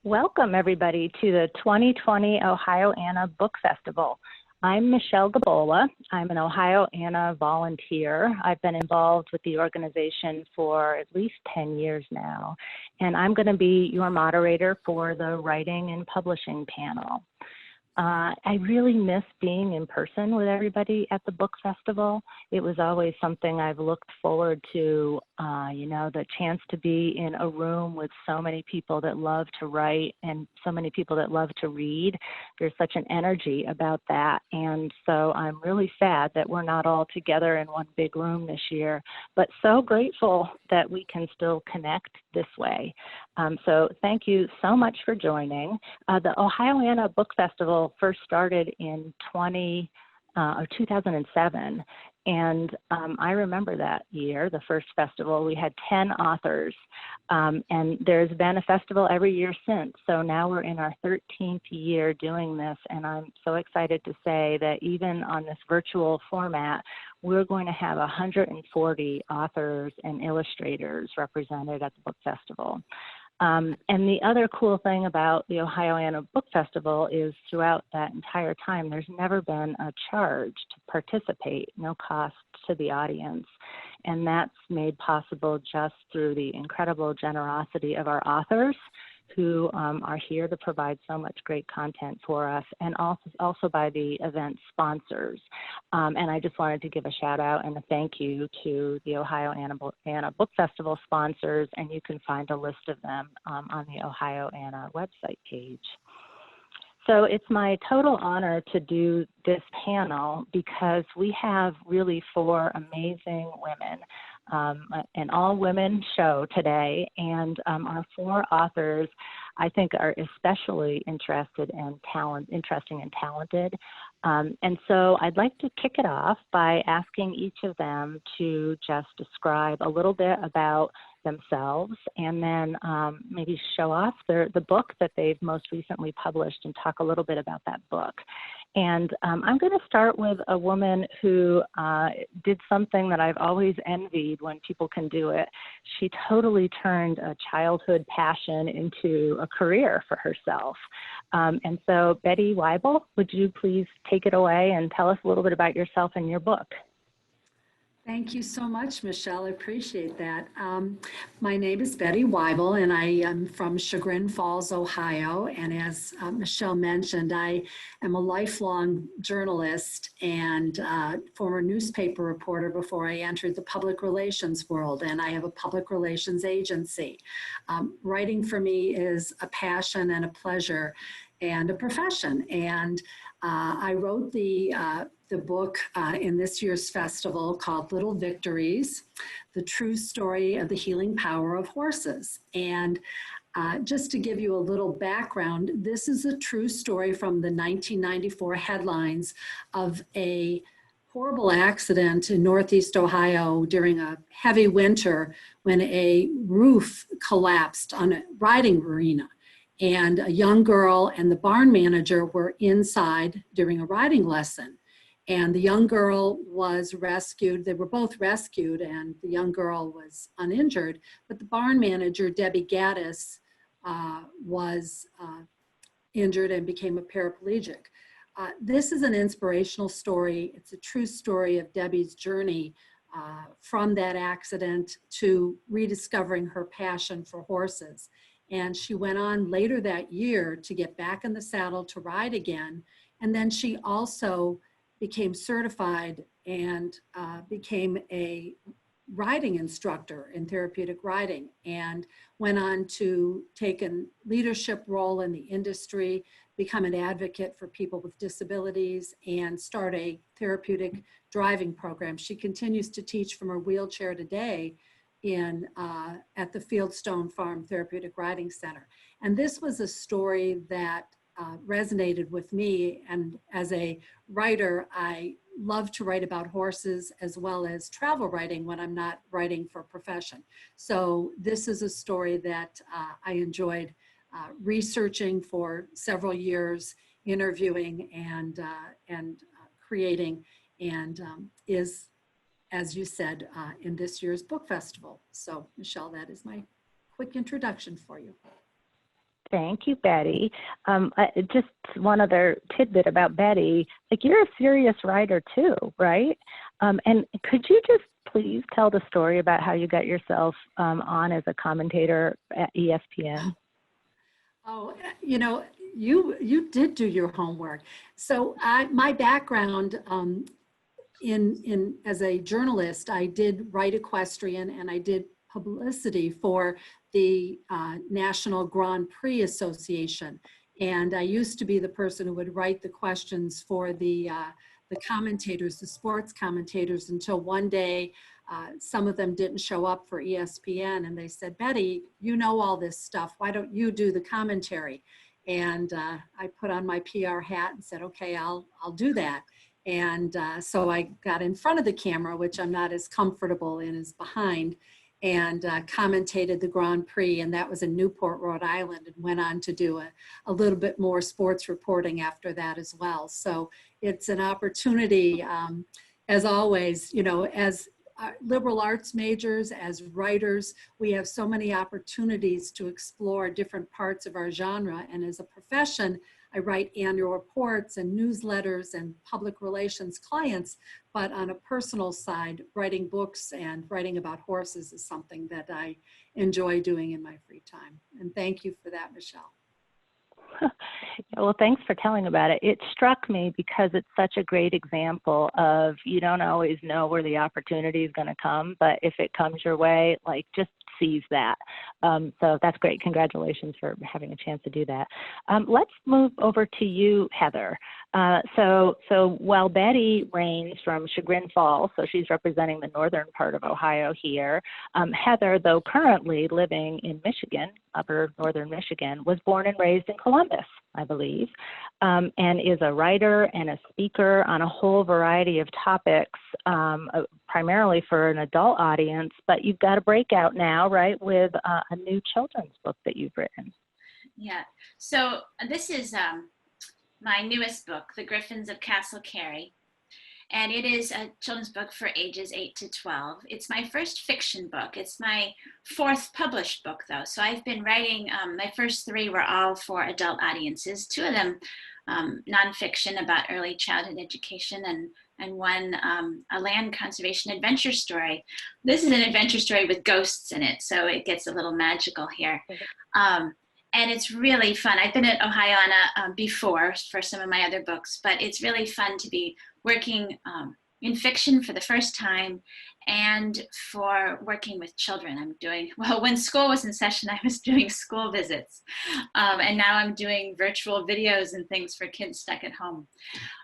Welcome, everybody, to the 2020 Ohio Anna Book Festival. I'm Michelle Gabola. I'm an Ohio Anna volunteer. I've been involved with the organization for at least 10 years now, and I'm going to be your moderator for the writing and publishing panel. I really miss being in person with everybody at the book festival. It was always something I've looked forward to, the chance to be in a room with so many people that love to write and so many people that love to read. There's such an energy about that. And so I'm really sad that we're not all together in one big room this year, but so grateful that we can still connect this way. So thank you so much for joining. The Ohio Anna Book Festival first started in 2007, and I remember that year, the first festival. We had 10 authors, and there's been a festival every year since. So now we're in our 13th year doing this, and I'm so excited to say that even on this virtual format, we're going to have 140 authors and illustrators represented at the book festival. And the other cool thing about the Ohio Anna Book Festival is throughout that entire time, there's never been a charge to participate, no cost to the audience. And that's made possible just through the incredible generosity of our authors who are here to provide so much great content for us, and also by the event sponsors. And I just wanted to give a shout out and a thank you to the Ohio Anna Book Festival sponsors, and you can find a list of them on the Ohio Anna website page. So it's my total honor to do this panel because we have really 4 amazing women, an all-women show today, and our 4 authors I think are especially interesting and talented. And so I'd like to kick it off by asking each of them to just describe a little bit about themselves, and then maybe show off the book that they've most recently published and talk a little bit about that book. And I'm going to start with a woman who did something that I've always envied when people can do it. She totally turned a childhood passion into a career for herself. And so Betty Weibel, would you please take it away and tell us a little bit about yourself and your book? Thank you so much, Michelle. I appreciate that. My name is Betty Weibel, and I am from Chagrin Falls, Ohio. And as Michelle mentioned, I am a lifelong journalist and former newspaper reporter before I entered the public relations world. And I have a public relations agency. Writing for me is a passion and a pleasure and a profession. And I wrote the book in this year's festival called Little Victories, The True Story of the Healing Power of Horses. And just to give you a little background, this is a true story from the 1994 headlines of a horrible accident in Northeast Ohio during a heavy winter when a roof collapsed on a riding arena. And a young girl and the barn manager were inside during a riding lesson. And the young girl was rescued. They were both rescued, and the young girl was uninjured. But the barn manager, Debbie Gaddis, was injured and became a paraplegic. This is an inspirational story. It's a true story of Debbie's journey from that accident to rediscovering her passion for horses. And she went on later that year to get back in the saddle to ride again. And then she also became certified and became a riding instructor in therapeutic riding, and went on to take a leadership role in the industry, become an advocate for people with disabilities, and start a therapeutic driving program. She continues to teach from her wheelchair today at the Fieldstone Farm Therapeutic Riding Center. And this was a story that resonated with me. And as a writer, I love to write about horses as well as travel writing when I'm not writing for a profession. So this is a story that I enjoyed researching for several years, interviewing and creating, and is, as you said, in this year's book festival. So Michelle, that is my quick introduction for you. Thank you, Betty. Just one other tidbit about Betty. Like, you're a serious writer too, right? And could you just please tell the story about how you got yourself on as a commentator at ESPN? Oh, you did do your homework. So my background in as a journalist, I did write equestrian and I did publicity for the National Grand Prix Association. And I used to be the person who would write the questions for the commentators, the sports commentators, until one day some of them didn't show up for ESPN, and they said, "Betty, you know all this stuff. Why don't you do the commentary?" And I put on my PR hat and said, "Okay, I'll do that." And so I got in front of the camera, which I'm not as comfortable in as behind, and commentated the Grand Prix, and that was in Newport, Rhode Island, and went on to do a little bit more sports reporting after that as well. So it's an opportunity, as always, as liberal arts majors, as writers, we have so many opportunities to explore different parts of our genre. And as a profession, I write annual reports and newsletters and public relations clients, but on a personal side, writing books and writing about horses is something that I enjoy doing in my free time. And thank you for that, Michelle. Well, thanks for telling about it. It struck me because it's such a great example of, you don't always know where the opportunity is going to come, but if it comes your way, like, just seize that. So that's great. Congratulations for having a chance to do that. Let's move over to you, Heather. So while Betty reigns from Chagrin Falls, so she's representing the northern part of Ohio here, Heather, though currently living in Michigan, upper northern Michigan, was born and raised in Columbus, I believe, and is a writer and a speaker on a whole variety of topics, primarily for an adult audience, but you've got a breakout now, right, with a new children's book that you've written. Yeah, so this is my newest book, The Griffins of Castle Cary, and it is a children's book for ages 8 to 12. It's my first fiction book. It's my fourth published book, though. So I've been writing, my first three were all for adult audiences, two of them nonfiction about early childhood education, and one a land conservation adventure story. This is an adventure story with ghosts in it, so it gets a little magical here. And it's really fun. I've been at Ohioana before for some of my other books, but it's really fun to be working in fiction for the first time and for working with children. I'm doing, well, when school was in session, I was doing school visits. And now I'm doing virtual videos and things for kids stuck at home.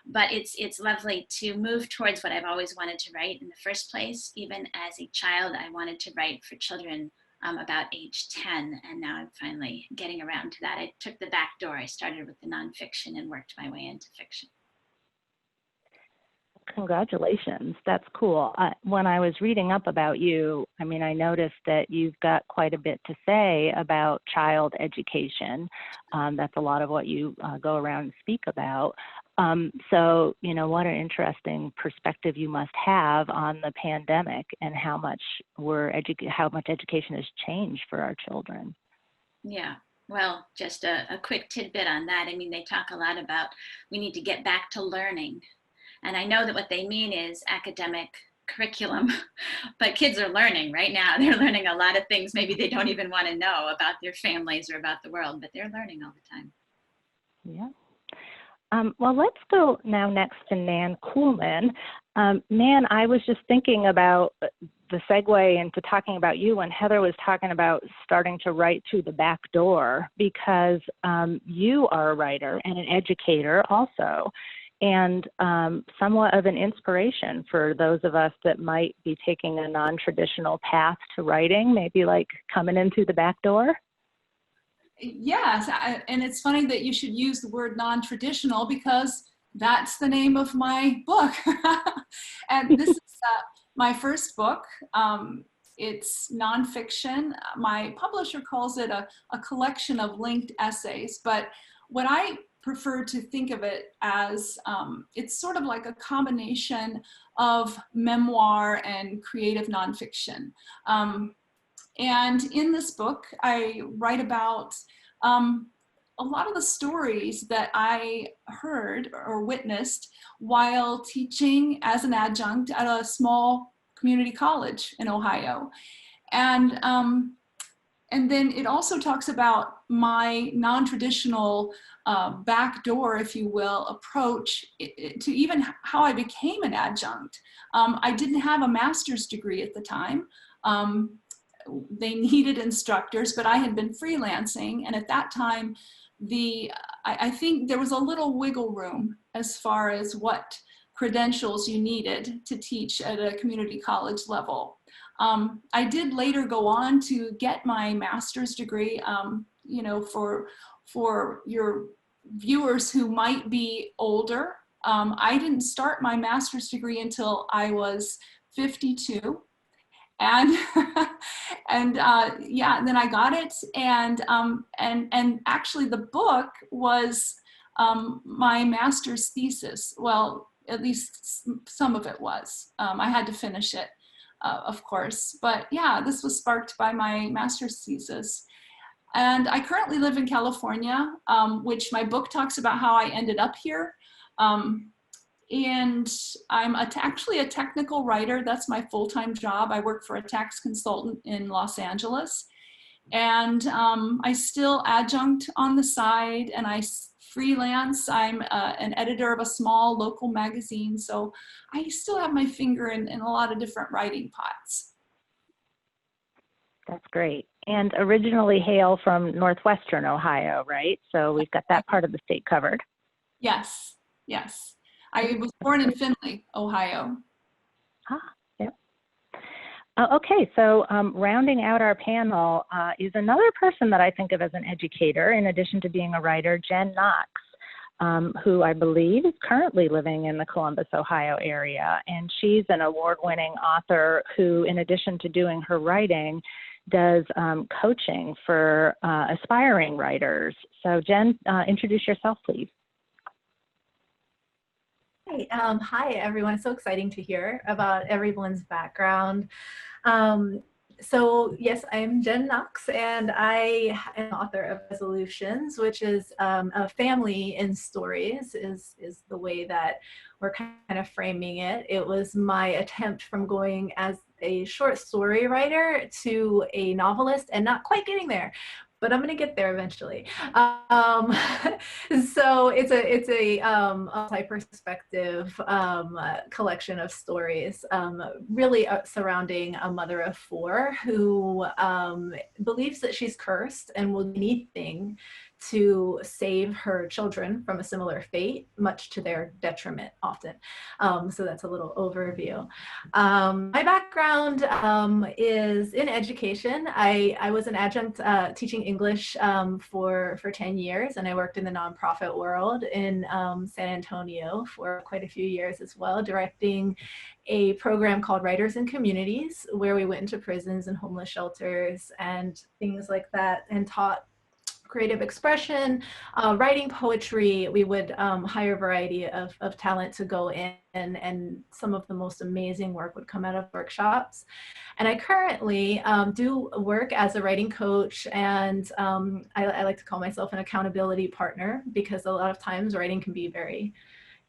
But it's lovely to move towards what I've always wanted to write in the first place. Even as a child, I wanted to write for children about age 10, and now I'm finally getting around to that. I took the back door. I started with the nonfiction and worked my way into fiction. Congratulations. That's cool. When I was reading up about you, I mean, I noticed that you've got quite a bit to say about child education. That's a lot of what you go around and speak about. So, what an interesting perspective you must have on the pandemic and how much education has changed for our children. Yeah. Well, just a quick tidbit on that. I mean, they talk a lot about we need to get back to learning. And I know that what they mean is academic curriculum, but kids are learning right now. They're learning a lot of things maybe they don't even want to know about their families or about the world, but they're learning all the time. Yeah. Well, let's go now next to Nan Kuhlman. Nan, I was just thinking about the segue into talking about you when Heather was talking about starting to write through the back door, because you are a writer and an educator also, and somewhat of an inspiration for those of us that might be taking a non-traditional path to writing, maybe like coming in through the back door. Yes, and it's funny that you should use the word non-traditional, because that's the name of my book. And this is my first book. It's nonfiction. My publisher calls it a collection of linked essays, but what I prefer to think of it as, it's sort of like a combination of memoir and creative nonfiction. And in this book, I write about a lot of the stories that I heard or witnessed while teaching as an adjunct at a small community college in Ohio. And then it also talks about my non-traditional backdoor, if you will, approach to even how I became an adjunct. I didn't have a master's degree at the time. They needed instructors, but I had been freelancing. And at that time, I think there was a little wiggle room as far as what credentials you needed to teach at a community college level. I did later go on to get my master's degree. You know, for your viewers who might be older, I didn't start my master's degree until I was 52. And yeah, and then I got it, and actually the book was my master's thesis. Well, at least some of it was. I had to finish it, of course. But yeah, this was sparked by my master's thesis. And I currently live in California, which my book talks about how I ended up here. And I'm actually a technical writer. That's my full-time job. I work for a tax consultant in Los Angeles. And I still adjunct on the side, and I freelance. I'm an editor of a small local magazine. So I still have my finger in a lot of different writing pots. That's great. And originally hail from Northwestern Ohio, right? So we've got that part of the state covered. Yes, yes. I was born in Findlay, Ohio. Yep. Okay, so rounding out our panel is another person that I think of as an educator, in addition to being a writer, Jen Knox, who I believe is currently living in the Columbus, Ohio area. And she's an award-winning author who, in addition to doing her writing, does coaching for aspiring writers. So Jen, introduce yourself, please. Hi, everyone. It's so exciting to hear about everyone's background. So yes, I am Jen Knox, and I am author of Resolutions, which is a family in stories is the way that we're kind of framing it. It was my attempt from going as a short story writer to a novelist and not quite getting there, but I'm going to get there eventually. So it's a multi-perspective collection of stories, really surrounding a mother of four who believes that she's cursed and will do anything to save her children from a similar fate, much to their detriment often. So that's a little overview. My background is in education. I was an adjunct teaching English for 10 years, and I worked in the nonprofit world in San Antonio for quite a few years as well, directing a program called Writers in Communities, where we went into prisons and homeless shelters and things like that, and taught creative expression, writing poetry. We would hire a variety of talent to go in, and some of the most amazing work would come out of workshops. And I currently do work as a writing coach, and I like to call myself an accountability partner, because a lot of times writing can be very,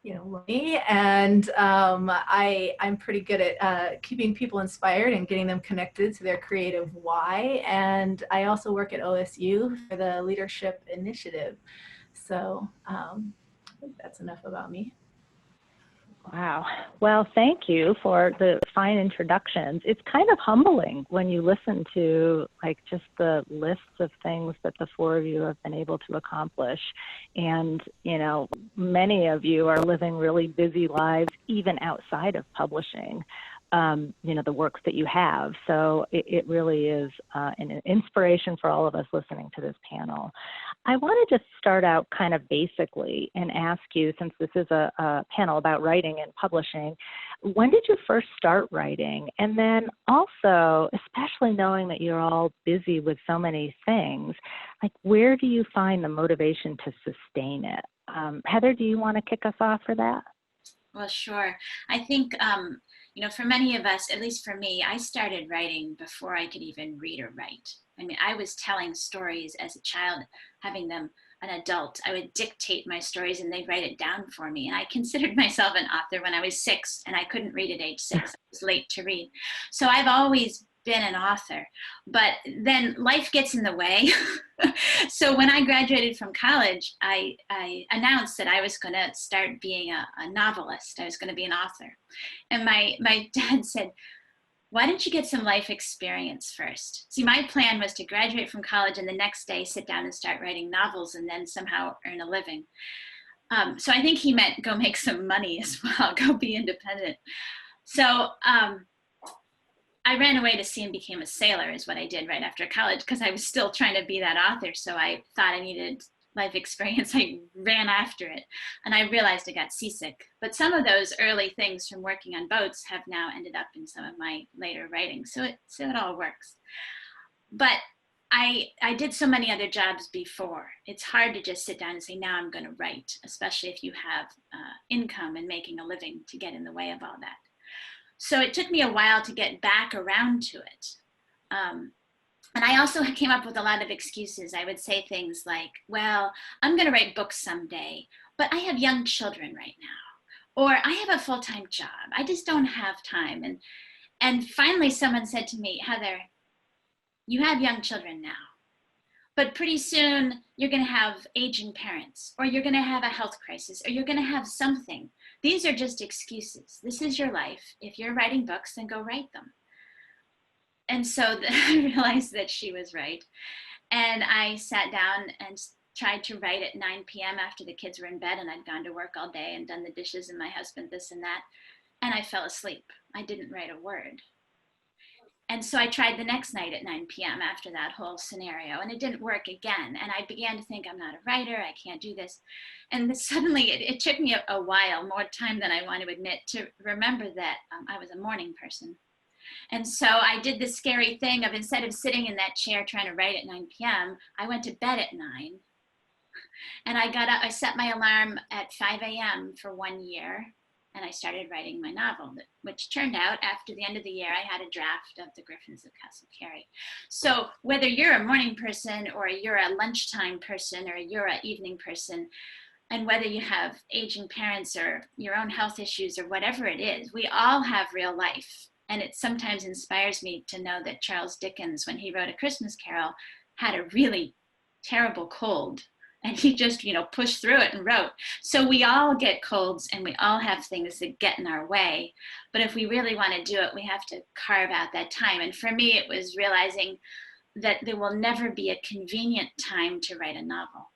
lonely, and I'm pretty good at keeping people inspired and getting them connected to their creative why. And I also work at OSU for the Leadership Initiative. So I think that's enough about me. Wow. Well, thank you for the fine introductions. It's kind of humbling when you listen to just the lists of things that the four of you have been able to accomplish. And, many of you are living really busy lives even outside of publishing, the works that you have. So it really is an inspiration for all of us listening to this panel. I want to just start out kind of basically and ask you, since this is a panel about writing and publishing, when did you first start writing? And then also, especially knowing that you're all busy with so many things, where do you find the motivation to sustain it? Heather, do you want to kick us off for that? Well, sure. I think, for many of us, at least for me, I started writing before I could even read or write. I mean, I was telling stories as a child, having them an adult, I would dictate my stories and they'd write it down for me. And I considered myself an author when I was 6, and I couldn't read at age 6. I was late to read. So I've always been an author, but then life gets in the way. So when I graduated from college, I announced that I was going to start being a novelist. I was going to be an author. And my dad said, why don't you get some life experience first? See, my plan was to graduate from college and the next day sit down and start writing novels and then somehow earn a living. So I think he meant go make some money as well, go be independent. So I ran away to sea and became a sailor is what I did right after college, because I was still trying to be that author. So I thought I needed life experience. I ran after it, and I realized I got seasick. But some of those early things from working on boats have now ended up in some of my later writing. So it all works. But I did so many other jobs before. It's hard to just sit down and say, now I'm going to write, especially if you have income and making a living to get in the way of all that. So it took me a while to get back around to it. And I also came up with a lot of excuses. I would say things like, well, I'm going to write books someday, but I have young children right now. Or I have a full-time job. I just don't have time. And finally someone said to me, Heather, you have young children now, but pretty soon you're going to have aging parents, or you're going to have a health crisis, or you're going to have something. These are just excuses. This is your life. If you're writing books, then go write them. And so I realized that she was right. And I sat down and tried to write at 9 p.m. after the kids were in bed and I'd gone to work all day and done the dishes and my husband this and that. And I fell asleep. I didn't write a word. And so I tried the next night at 9 p.m. after that whole scenario, and it didn't work again. And I began to think, I'm not a writer, I can't do this. And suddenly it took me a while, more time than I want to admit, to remember that I was a morning person. And so I did this scary thing of, instead of sitting in that chair trying to write at 9 p.m., I went to bed at 9. And I got up, I set my alarm at 5 a.m. for 1 year. And I started writing my novel, which turned out, after the end of the year, I had a draft of The Griffins of Castle Cary. So whether you're a morning person, or you're a lunchtime person, or you're an evening person, and whether you have aging parents or your own health issues or whatever it is, we all have real life. And it sometimes inspires me to know that Charles Dickens, when he wrote A Christmas Carol, had a really terrible cold. And he just, pushed through it and wrote. So we all get colds and we all have things that get in our way. But if we really want to do it, we have to carve out that time. And for me, it was realizing that there will never be a convenient time to write a novel.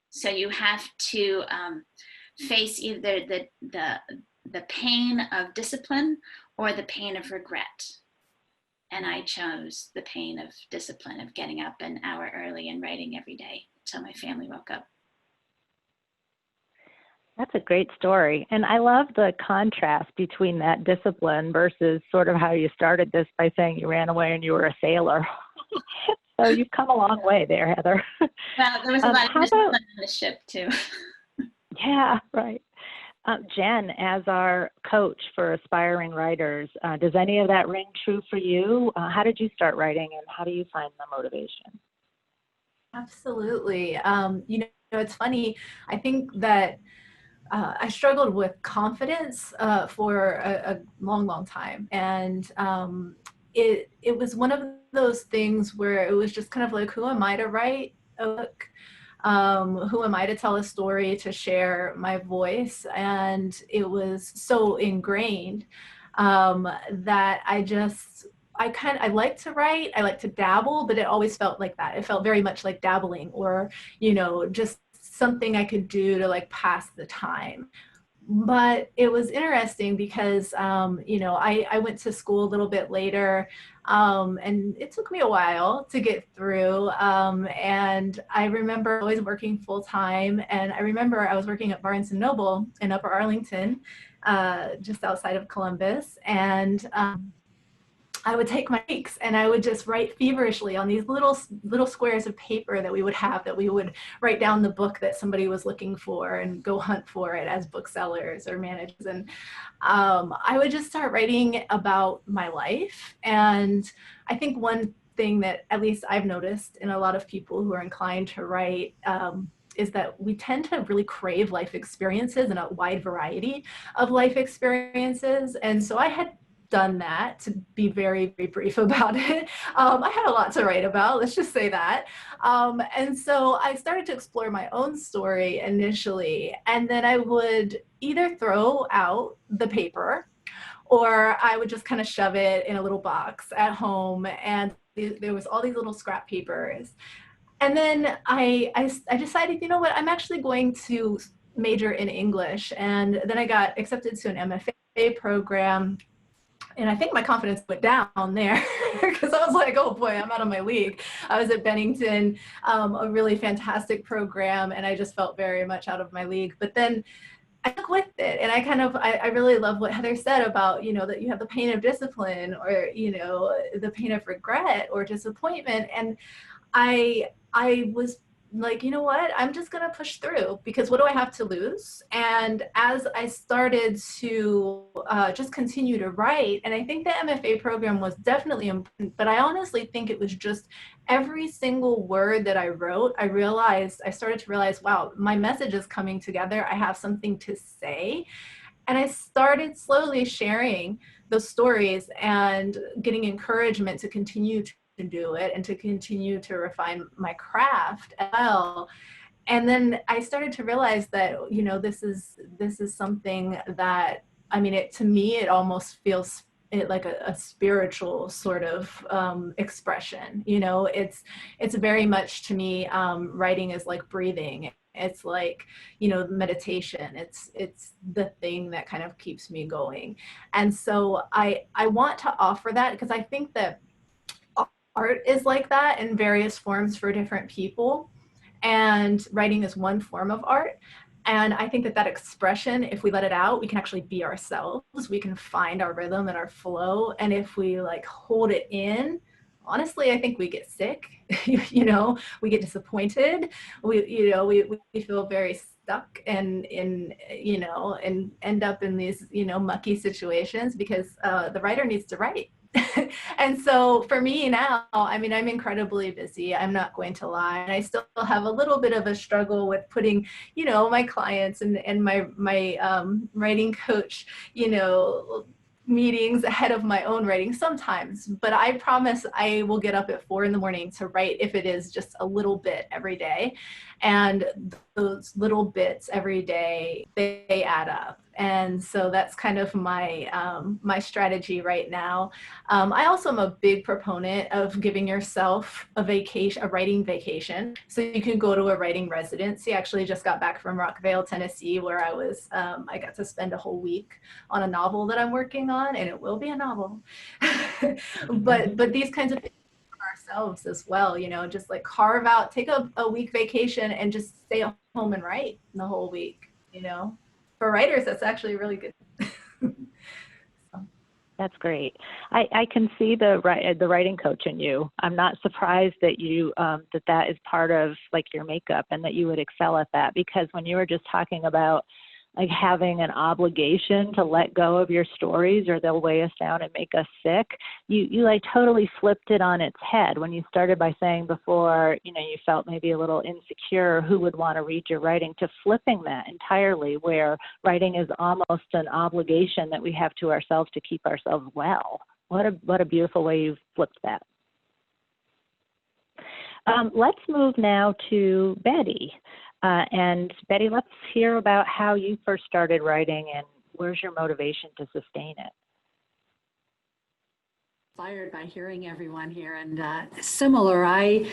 So you have to face either the pain of discipline or the pain of regret. And I chose the pain of discipline, of getting up an hour early and writing every day till my family woke up. That's a great story. And I love the contrast between that discipline versus sort of how you started this by saying you ran away and you were a sailor. So you've come a long way there, Heather. Well, there was a lot of discipline on the ship too. Yeah, right. Jen, as our coach for aspiring writers, does any of that ring true for you? How did you start writing, and how do you find the motivation? Absolutely. It's funny. I think that I struggled with confidence for a long, long time. And it was one of those things where it was just kind of like, who am I to write a book? Who am I to tell a story, to share my voice? And it was so ingrained that I like to write, I like to dabble, but it always felt like that. It felt very much like dabbling, or, just something I could do to like pass the time. But it was interesting because, I went to school a little bit later, and it took me a while to get through. And I remember always working full time. And I remember I was working at Barnes & Noble in Upper Arlington, just outside of Columbus. And I would take my breaks and I would just write feverishly on these little squares of paper that we would have, that we would write down the book that somebody was looking for and go hunt for it as booksellers or managers. And I would just start writing about my life. And I think one thing that at least I've noticed in a lot of people who are inclined to write is that we tend to really crave life experiences and a wide variety of life experiences. And so I had done that, to be very, very brief about it. I had a lot to write about, let's just say that. And so I started to explore my own story initially, and then I would either throw out the paper or I would just kind of shove it in a little box at home. And there was all these little scrap papers. And then I decided, you know what, I'm actually going to major in English. And then I got accepted to an MFA program. And I think my confidence went down there because I was like, oh boy, I'm out of my league. I was at Bennington, a really fantastic program, and I just felt very much out of my league. But then I stuck with it, and I really love what Heather said about, you know, that you have the pain of discipline, or, you know, the pain of regret or disappointment. And I was like, you know what, I'm just going to push through, because what do I have to lose? And as I started to just continue to write, and I think the MFA program was definitely important, but I honestly think it was just every single word that I wrote, I started to realize, wow, my message is coming together. I have something to say. And I started slowly sharing those stories and getting encouragement to continue to do it and to continue to refine my craft as well. And then I started to realize that, you know, this is something that, I mean, to me, it almost feels like a spiritual sort of expression. You know, it's very much, to me, writing is like breathing. It's like, you know, meditation. It's the thing that kind of keeps me going. And so I want to offer that, because I think that art is like that in various forms for different people, and writing is one form of art. And I think that expression, if we let it out, we can actually be ourselves. We can find our rhythm and our flow. And if we like hold it in, honestly, I think we get sick. You know, we get disappointed. We feel very stuck and you know, and end up in these, you know, mucky situations, because the writer needs to write. And so for me now, I mean, I'm incredibly busy. I'm not going to lie. And I still have a little bit of a struggle with putting, you know, my clients and my writing coach, you know, meetings ahead of my own writing sometimes. But I promise I will get up at 4 a.m. to write, if it is just a little bit every day. And those little bits every day, they add up. And so that's kind of my my strategy right now. I also am a big proponent of giving yourself a vacation, a writing vacation. So you can go to a writing residency. I actually just got back from Rockville, Tennessee, where I got to spend a whole week on a novel that I'm working on, and it will be a novel. but these kinds of things for ourselves as well, you know, just like carve out, take a week vacation and just stay at home and write the whole week, you know. For writers, that's actually really good. So. That's great. I can see the writing coach in you. I'm not surprised that you that is part of like your makeup, and that you would excel at that, because when you were just talking about like having an obligation to let go of your stories, or they'll weigh us down and make us sick, you like totally flipped it on its head when you started by saying before, you know, you felt maybe a little insecure, who would want to read your writing, to flipping that entirely, where writing is almost an obligation that we have to ourselves to keep ourselves well. What a beautiful way you've flipped that. Let's move now to Betty. And Betty, let's hear about how you first started writing, and where's your motivation to sustain it? Inspired by hearing everyone here, and similar, I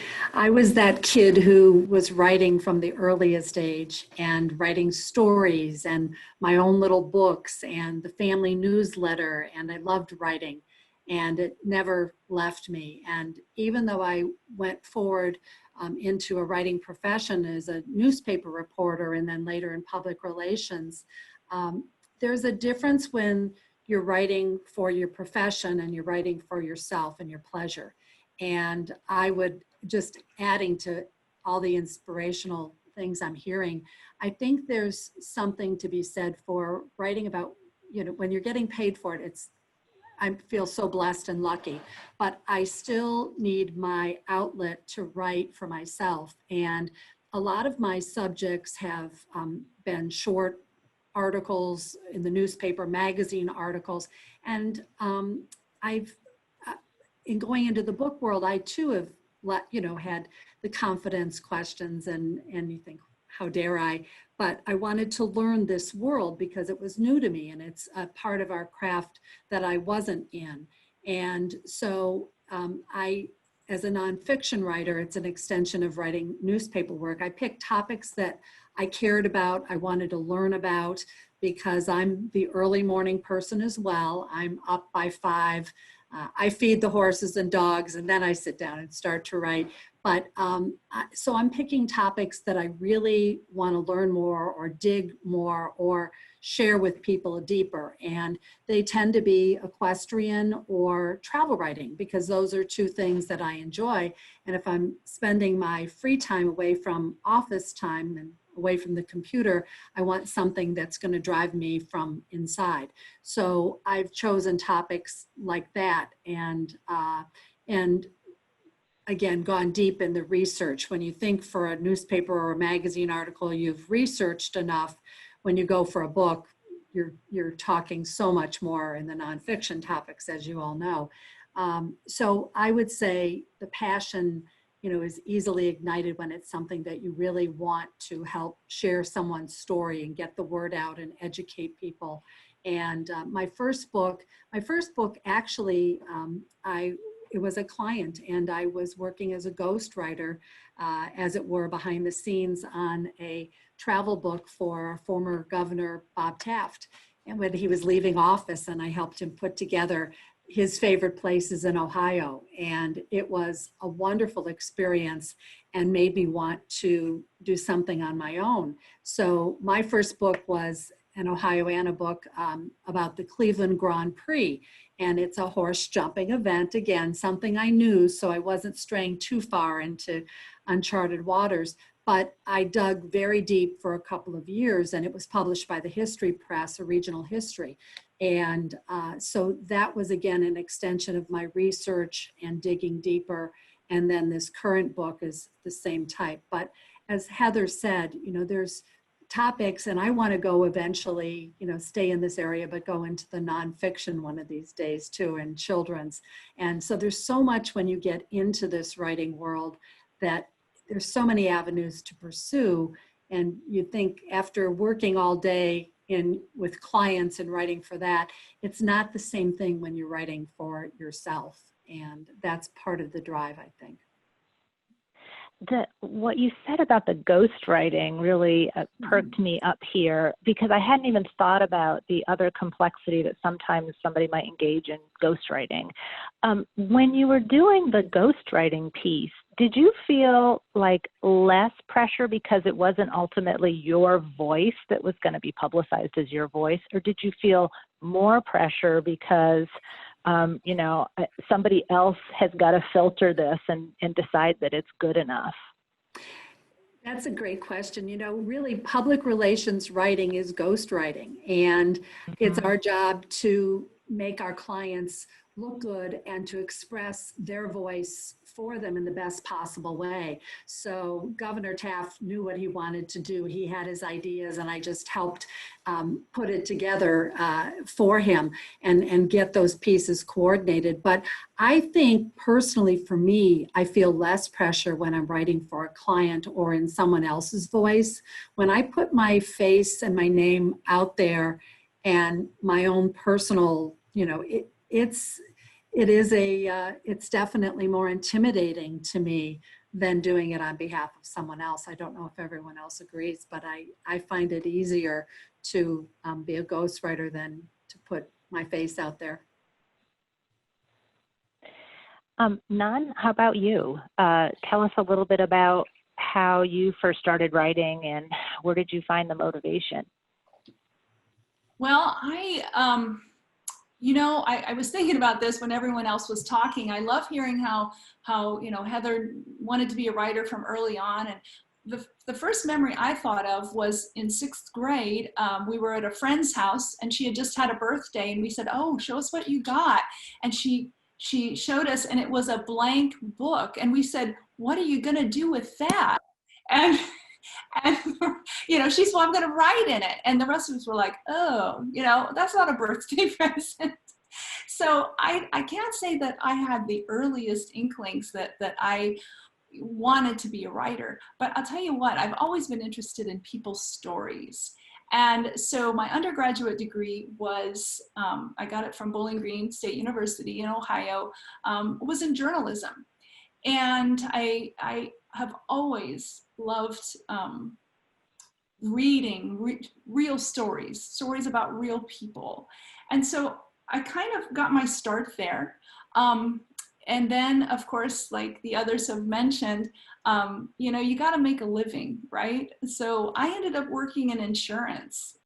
was that kid who was writing from the earliest age, and writing stories and my own little books and the family newsletter, and I loved writing, and it never left me. And even though I went forward into a writing profession as a newspaper reporter and then later in public relations, there's a difference when you're writing for your profession and you're writing for yourself and your pleasure. And I would, just adding to all the inspirational things I'm hearing, I think there's something to be said for writing about, you know, when you're getting paid for it, I feel so blessed and lucky, but I still need my outlet to write for myself. And a lot of my subjects have been short articles in the newspaper, magazine articles, and I've, in going into the book world, I too have had the confidence questions and you think, how dare I? But I wanted to learn this world because it was new to me and it's a part of our craft that I wasn't in. And so as a nonfiction writer, it's an extension of writing newspaper work. I picked topics that I cared about, I wanted to learn about, because I'm the early morning person as well. I'm up by 5. I feed the horses and dogs, and then I sit down and start to write. But so I'm picking topics that I really want to learn more or dig more or share with people deeper. And they tend to be equestrian or travel writing, because those are 2 things that I enjoy. And if I'm spending my free time away from office time and away from the computer, I want something that's going to drive me from inside. So I've chosen topics like that, and again, gone deep in the research. When you think for a newspaper or a magazine article, you've researched enough. When you go for a book, you're talking so much more in the nonfiction topics, as you all know. So I would say the passion, is easily ignited when it's something that you really want to help share someone's story and get the word out and educate people. And my first book actually, it was a client, and I was working as a ghostwriter, as it were, behind the scenes on a travel book for former Governor Bob Taft. And when he was leaving office, and I helped him put together his favorite places in Ohio. And it was a wonderful experience and made me want to do something on my own. So my first book was an Ohioana book about the Cleveland Grand Prix. And it's a horse jumping event, again, something I knew, so I wasn't straying too far into uncharted waters. But I dug very deep for a couple of years, and it was published by the History Press, a regional history. And so that was, again, an extension of my research and digging deeper. And then this current book is the same type. But as Heather said, there's topics, and I want to go eventually, stay in this area, but go into the nonfiction one of these days too, and children's. And so there's so much when you get into this writing world that there's so many avenues to pursue. And you think after working all day with clients and writing for that, it's not the same thing when you're writing for yourself. And that's part of the drive, I think. What you said about the ghostwriting really perked me up here, because I hadn't even thought about the other complexity that sometimes somebody might engage in ghostwriting. When you were doing the ghostwriting piece, did you feel like less pressure because it wasn't ultimately your voice that was going to be publicized as your voice, or did you feel more pressure because somebody else has got to filter this and decide that it's good enough? That's a great question. Really, public relations writing is ghostwriting, and it's our job to make our clients look good and to express their voice for them in the best possible way. So Governor Taft knew what he wanted to do. He had his ideas, and I just helped put it together for him and get those pieces coordinated. But I think personally for me, I feel less pressure when I'm writing for a client or in someone else's voice. When I put my face and my name out there and my own personal, it's definitely more intimidating to me than doing it on behalf of someone else. I don't know if everyone else agrees, but I find it easier to be a ghostwriter than to put my face out there. Nan, how about you? Tell us a little bit about how you first started writing and where did you find the motivation? Well, I was thinking about this when everyone else was talking. I love hearing how Heather wanted to be a writer from early on. And the first memory I thought of was in 6th grade. We were at a friend's house, and she had just had a birthday, and we said, "Oh, show us what you got." And she showed us, and it was a blank book. And we said, "What are you going to do with that?" And And, she's, well, I'm going to write in it. And the rest of us were like, oh, that's not a birthday present. So I can't say that I had the earliest inklings that I wanted to be a writer, but I'll tell you what, I've always been interested in people's stories. And so my undergraduate degree was, I got it from Bowling Green State University in Ohio, was in journalism. And I have always loved reading real stories about real people. And so I kind of got my start there. And then, of course, like the others have mentioned, you got to make a living, right? So I ended up working in insurance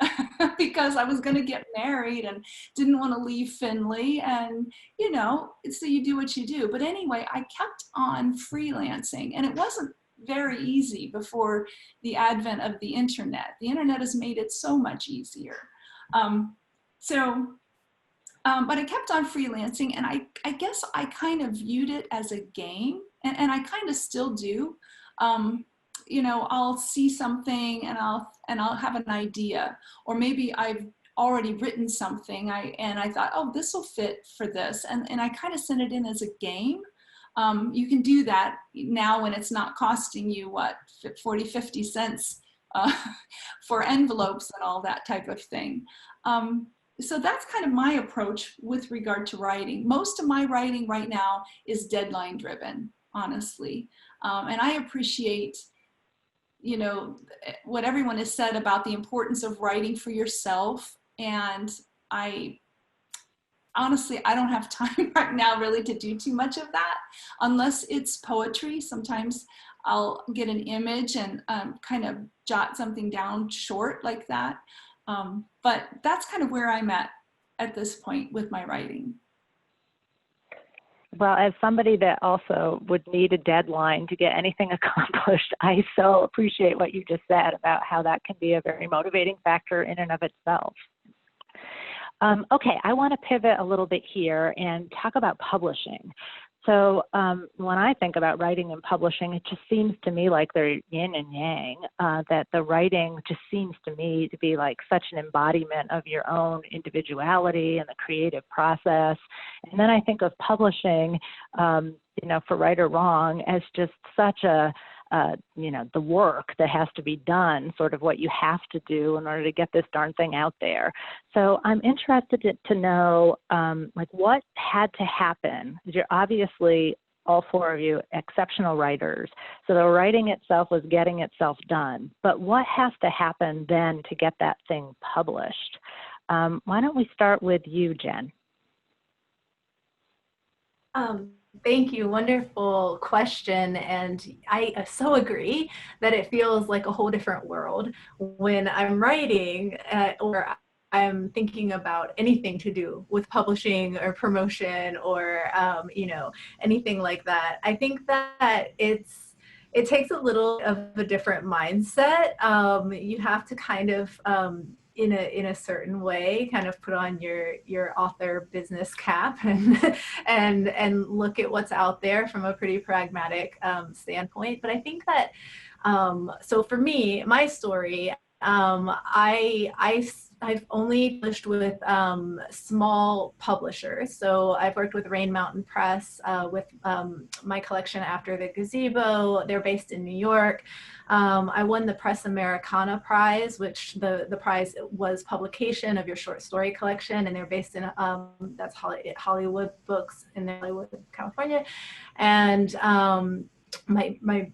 because I was going to get married and didn't want to leave Findlay. And, so you do what you do. But anyway, I kept on freelancing, and it wasn't very easy before the advent of the internet. The internet has made it so much easier. But I kept on freelancing, and I guess I kind of viewed it as a game, and I kind of still do. I'll see something and I'll have an idea, or maybe I've already written something and I thought, oh, this will fit for this, and I kind of sent it in as a game. You can do that now when it's not costing you 40, 50 cents for envelopes and all that type of thing. So that's kind of my approach with regard to writing. Most of my writing right now is deadline driven, honestly. And I appreciate, what everyone has said about the importance of writing for yourself. And honestly, I don't have time right now really to do too much of that, unless it's poetry. Sometimes I'll get an image and kind of jot something down short like that. But that's kind of where I'm at this point with my writing. Well, as somebody that also would need a deadline to get anything accomplished, I so appreciate what you just said about how that can be a very motivating factor in and of itself. Okay, I want to pivot a little bit here and talk about publishing. So when I think about writing and publishing, it just seems to me like they're yin and yang, that the writing just seems to me to be like such an embodiment of your own individuality and the creative process. And then I think of publishing, for right or wrong, as just such a, the work that has to be done, sort of what you have to do in order to get this darn thing out there. So I'm interested to know, what had to happen? You're obviously, all four of you, exceptional writers. So the writing itself was getting itself done. But what has to happen then to get that thing published? Why don't we start with you, Jen? Thank you. Wonderful question. And I so agree that it feels like a whole different world when I'm writing or I'm thinking about anything to do with publishing or promotion or, anything like that. I think that it takes a little of a different mindset. You have to kind of, in a certain way, kind of put on your author business cap and look at what's out there from a pretty pragmatic standpoint. But I think that so for me, my story, I've only published with small publishers. So I've worked with Rain Mountain Press with my collection After the Gazebo. They're based in New York. I won the Press Americana Prize, which the prize was publication of your short story collection, and they're based in that's Hollywood Books in Hollywood, California. And my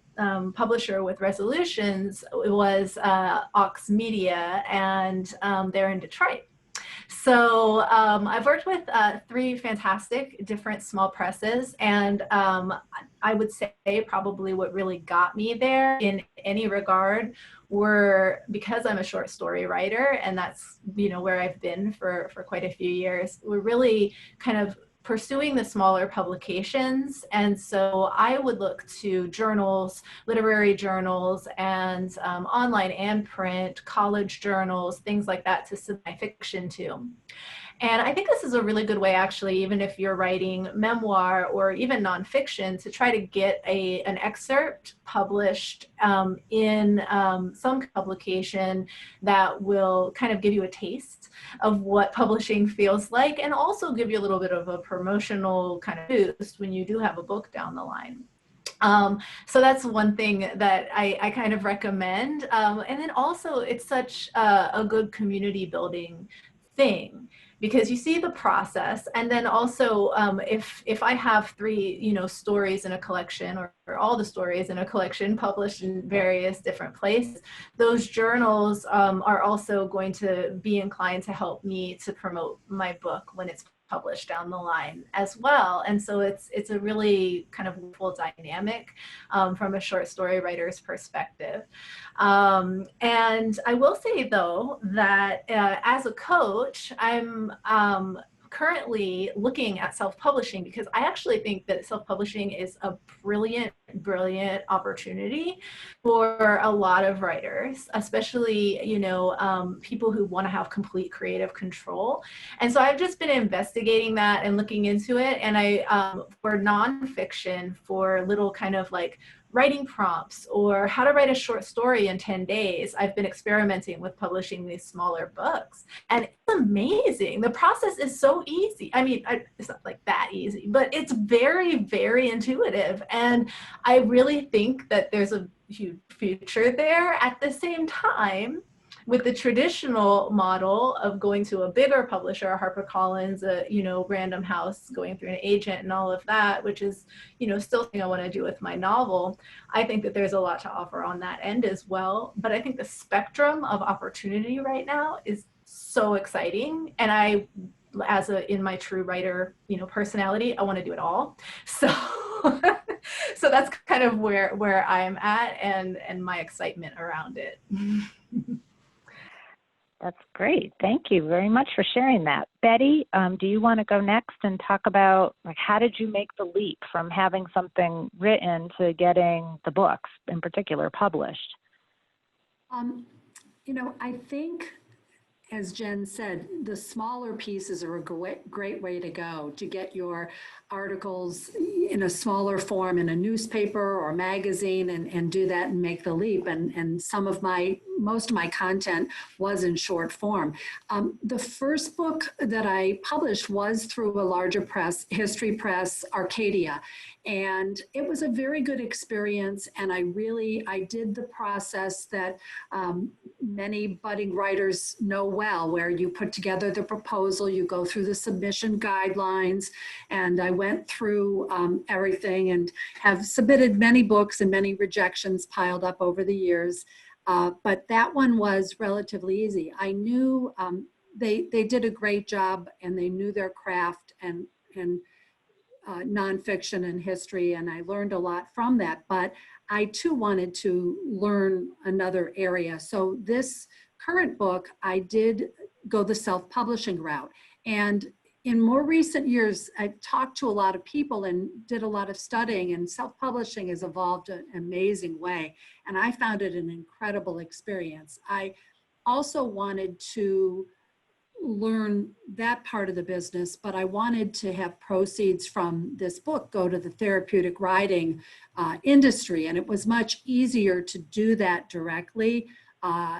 publisher with Resolutions was Ox Media, and they're in Detroit. So I've worked with 3 fantastic different small presses, and I would say probably what really got me there in any regard were, because I'm a short story writer, and that's where I've been for quite a few years, we're really kind of pursuing the smaller publications. And so I would look to journals, literary journals, and online and print, college journals, things like that to submit my fiction to. And I think this is a really good way, actually, even if you're writing memoir or even nonfiction, to try to get an excerpt published in some publication that will kind of give you a taste of what publishing feels like, and also give you a little bit of a promotional kind of boost when you do have a book down the line. So that's one thing that I kind of recommend. And then also, it's such a good community building thing, because you see the process. And then also, if I have 3 stories in a collection, or all the stories in a collection published in various different places, those journals are also going to be inclined to help me to promote my book when it's published down the line as well. And so it's a really kind of wonderful dynamic from a short story writer's perspective. And I will say, though, that as a coach, I'm currently looking at self-publishing, because I actually think that self-publishing is a brilliant opportunity for a lot of writers, especially, people who want to have complete creative control. And so I've just been investigating that and looking into it. And I, for nonfiction, for little kind of like writing prompts or how to write a short story in 10 days, I've been experimenting with publishing these smaller books. And it's amazing. The process is so easy. I mean, it's not like that easy, but it's very, very intuitive. And I really think that there's a huge future there. At the same time, with the traditional model of going to a bigger publisher, HarperCollins, Random House, going through an agent and all of that, which is, still something I want to do with my novel, I think that there's a lot to offer on that end as well. But I think the spectrum of opportunity right now is so exciting. And I, in my true writer, personality, I want to do it all. So, so that's kind of where I'm at, and my excitement around it. That's great. Thank you very much for sharing that. Betty, do you want to go next and talk about, like, how did you make the leap from having something written to getting the books in particular published? I think, as Jen said, the smaller pieces are a great way to go, to get your articles in a smaller form in a newspaper or magazine, and do that and make the leap. And most of my content was in short form. The first book that I published was through a larger press, History Press, Arcadia. And it was a very good experience. And I did the process that many budding writers know well, where you put together the proposal, you go through the submission guidelines, and I went through everything, and have submitted many books and many rejections piled up over the years. But that one was relatively easy. I knew they did a great job, and they knew their craft, and nonfiction and history, and I learned a lot from that. But I too wanted to learn another area. So this current book, I did go the self-publishing route. And in more recent years, I've talked to a lot of people and did a lot of studying, and self-publishing has evolved in an amazing way. And I found it an incredible experience. I also wanted to learn that part of the business, but I wanted to have proceeds from this book go to the therapeutic writing industry. And it was much easier to do that directly.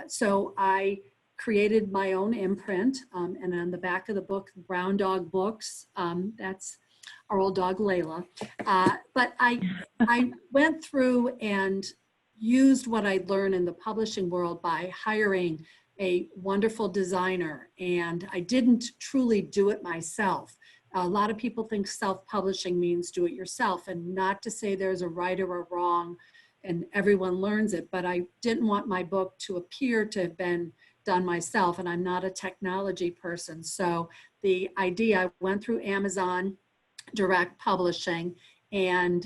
So I created my own imprint, and on the back of the book, Brown Dog Books, that's our old dog Layla. But I went through and used what I'd learned in the publishing world by hiring a wonderful designer, and I didn't truly do it myself. A lot of people think self-publishing means do it yourself, and not to say there's a right or a wrong and everyone learns it, but I didn't want my book to appear to have been done myself, and I'm not a technology person. So the idea, I went through Amazon Direct Publishing, and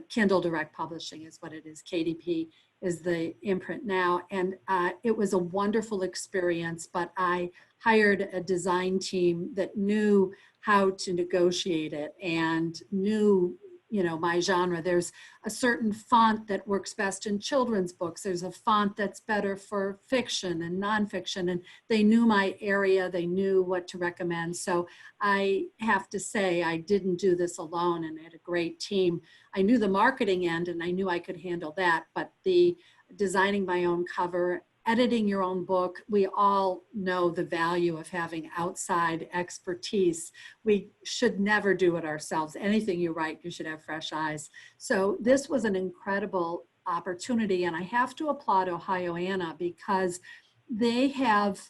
Kindle Direct Publishing is what it is. KDP is the imprint now. And it was a wonderful experience, but I hired a design team that knew how to negotiate it and knew my genre. There's a certain font that works best in children's books. There's a font that's better for fiction and nonfiction. And they knew my area. They knew what to recommend. So I have to say, I didn't do this alone, and I had a great team. I knew the marketing end and I knew I could handle that, but the designing my own cover, editing your own book, we all know the value of having outside expertise. We should never do it ourselves. Anything you write, you should have fresh eyes. So this was an incredible opportunity, and I have to applaud OhioAnna because they have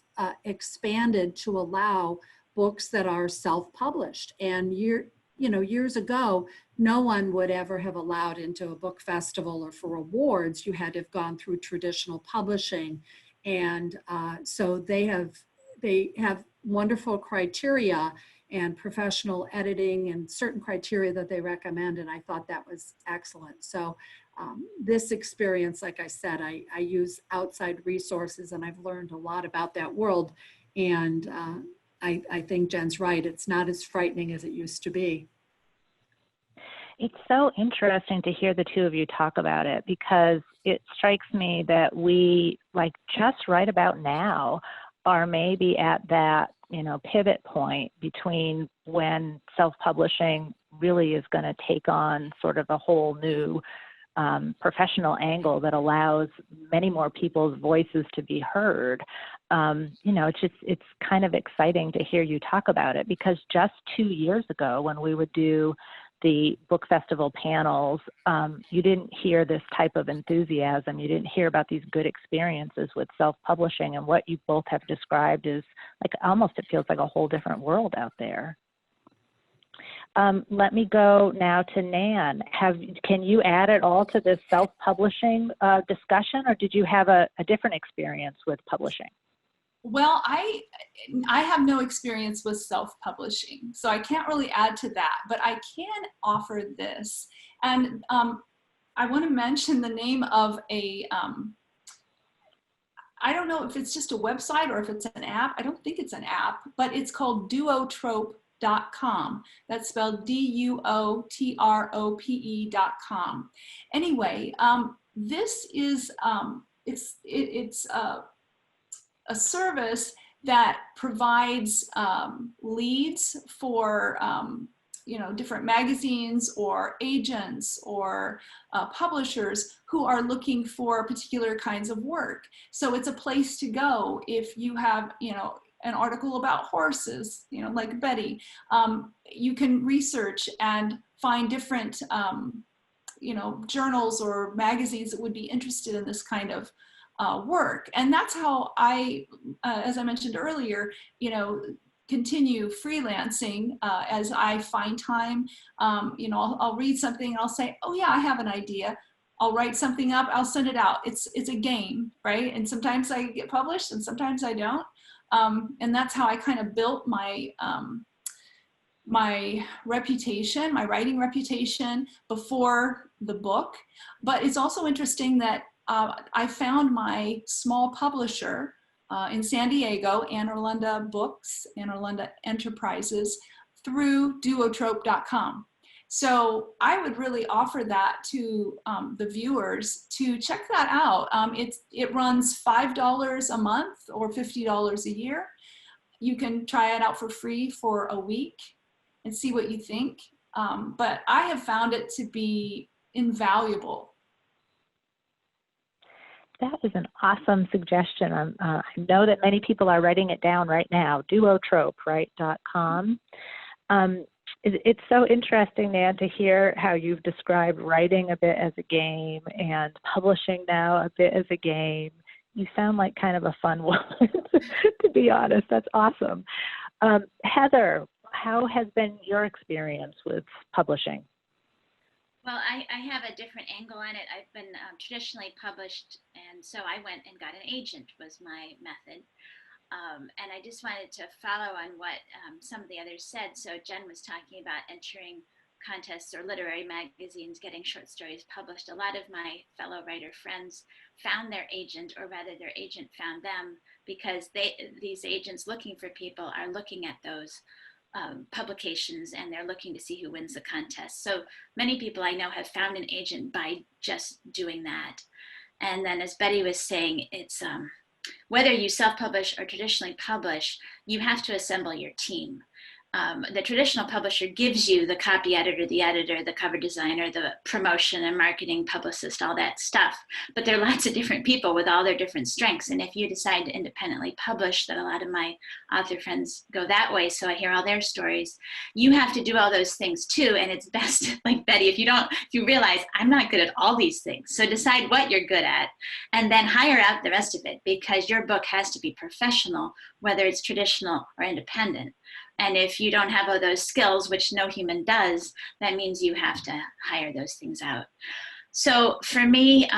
expanded to allow books that are self-published. And years ago, no one would ever have allowed into a book festival or for awards. You had to have gone through traditional publishing. And so they have wonderful criteria and professional editing and certain criteria that they recommend. And I thought that was excellent. So this experience, like I said, I use outside resources, and I've learned a lot about that world. And I think Jen's right. It's not as frightening as it used to be. It's so interesting to hear the two of you talk about it, because it strikes me that we, like, just right about now, are maybe at that, pivot point between when self-publishing really is going to take on sort of a whole new professional angle that allows many more people's voices to be heard. It's kind of exciting to hear you talk about it, because just 2 years ago, when we would do the book festival panels, you didn't hear this type of enthusiasm. You didn't hear about these good experiences with self-publishing, and what you both have described is like, almost, it feels like a whole different world out there. Let me go now to Nan. Can you add at all to this self-publishing discussion, or did you have a different experience with publishing? Well, I have no experience with self-publishing, so I can't really add to that, but I can offer this. And I want to mention the name of I don't know if it's just a website or if it's an app. I don't think it's an app, but it's called duotrope.com. That's spelled DUOTROPE.com. Anyway, this is, it's a service that provides leads for different magazines or agents or publishers who are looking for particular kinds of work. So it's a place to go if you have an article about horses, like Betty. You can research and find different journals or magazines that would be interested in this kind of work. And that's how I, as I mentioned earlier, continue freelancing as I find time. I'll read something and I'll say, oh yeah, I have an idea. I'll write something up, I'll send it out. It's a game, right? And sometimes I get published and sometimes I don't. And that's how I kind of built my my reputation, my writing reputation before the book. But it's also interesting that I found my small publisher in San Diego, Anne Orlando Books, Anne Orlando Enterprises, through duotrope.com. So I would really offer that to the viewers to check that out. It runs $5 a month or $50 a year. You can try it out for free for a week and see what you think. But I have found it to be invaluable. That is an awesome suggestion. I know that many people are writing it down right now, duotrope, right, .com. It's so interesting, Nan, to hear how you've described writing a bit as a game and publishing now a bit as a game. You sound like kind of a fun woman, to be honest. That's awesome. Heather, how has been your experience with publishing? Well, I have a different angle on it. I've been traditionally published, and so I went and got an agent was my method. And I just wanted to follow on what some of the others said. So Jen was talking about entering contests or literary magazines, getting short stories published. A lot of my fellow writer friends found their agent, or rather their agent found them, because these agents looking for people are looking at those publications, and they're looking to see who wins the contest. So many people I know have found an agent by just doing that. And then, as Betty was saying, it's whether you self-publish or traditionally publish, you have to assemble your team. The traditional publisher gives you the copy editor, the cover designer, the promotion and marketing publicist, all that stuff. But there are lots of different people with all their different strengths. And if you decide to independently publish, that a lot of my author friends go that way, so I hear all their stories, you have to do all those things too. And it's best, like Betty, if you realize I'm not good at all these things, so decide what you're good at and then hire out the rest of it, because your book has to be professional, whether it's traditional or independent. And if you don't have all those skills, which no human does, that means you have to hire those things out. So for me,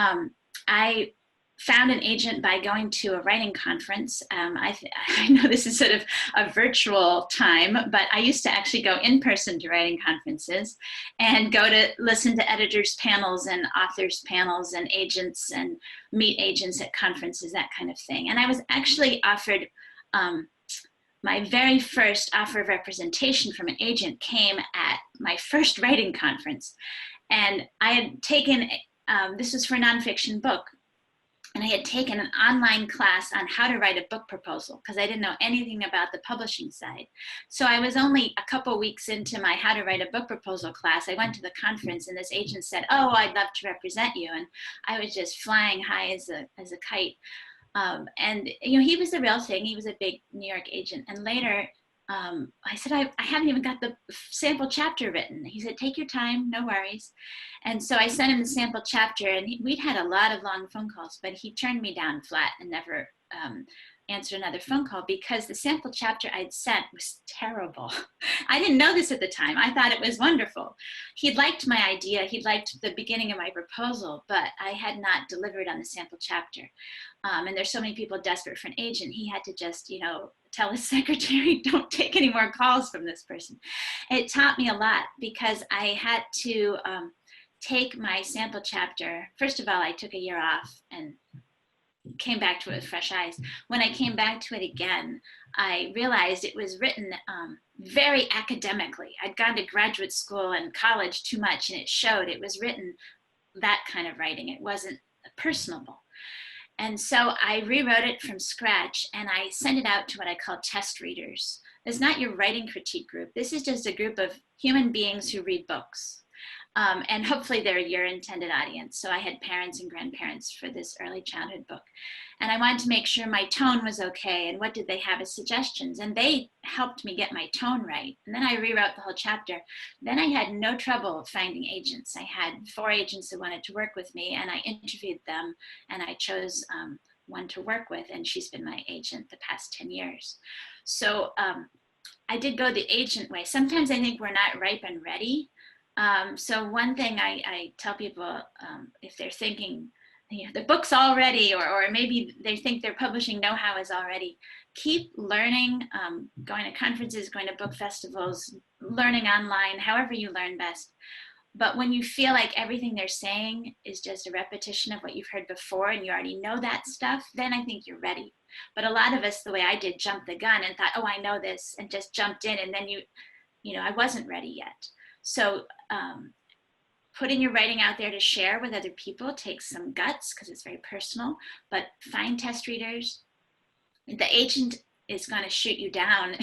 I found an agent by going to a writing conference. I know this is sort of a virtual time, but I used to actually go in person to writing conferences and go to listen to editors' panels and authors' panels and agents and meet agents at conferences, that kind of thing. And I was actually offered my very first offer of representation from an agent came at my first writing conference. And I had taken, this was for a nonfiction book, and I had taken an online class on how to write a book proposal because I didn't know anything about the publishing side. So I was only a couple weeks into my how to write a book proposal class. I went to the conference and this agent said, "Oh, I'd love to represent you." And I was just flying high as a kite. And he was the real thing. He was a big New York agent. And later, I said, I haven't even got the sample chapter written. He said, "Take your time, no worries." And so I sent him the sample chapter, and we'd had a lot of long phone calls, but he turned me down flat and never answered another phone call because the sample chapter I'd sent was terrible. I didn't know this at the time. I thought it was wonderful. He liked my idea. He liked the beginning of my proposal, but I had not delivered on the sample chapter. And there's so many people desperate for an agent. He had to just, tell his secretary, "Don't take any more calls from this person." It taught me a lot because I had to take my sample chapter. First of all, I took a year off and came back to it with fresh eyes. When I came back to it again, I realized it was written very academically. I'd gone to graduate school and college too much, and it showed. It was written that kind of writing. It wasn't personable. And so I rewrote it from scratch, and I sent it out to what I call test readers. It's not your writing critique group. This is just a group of human beings who read books. And hopefully they're your intended audience. So I had parents and grandparents for this early childhood book. And I wanted to make sure my tone was okay and what did they have as suggestions. And they helped me get my tone right. And then I rewrote the whole chapter. Then I had no trouble finding agents. I had 4 agents who wanted to work with me, and I interviewed them, and I chose one to work with, and she's been my agent the past 10 years. So I did go the agent way. Sometimes I think we're not ripe and ready. So one thing I tell people, if they're thinking, the book's all ready, or maybe they think their publishing know-how is already, keep learning, going to conferences, going to book festivals, learning online, however you learn best. But when you feel like everything they're saying is just a repetition of what you've heard before and you already know that stuff, then I think you're ready. But a lot of us, the way I did, jumped the gun and thought, "Oh, I know this," and just jumped in, and then I wasn't ready yet. So putting your writing out there to share with other people takes some guts because it's very personal, but find test readers. The agent is going to shoot you down,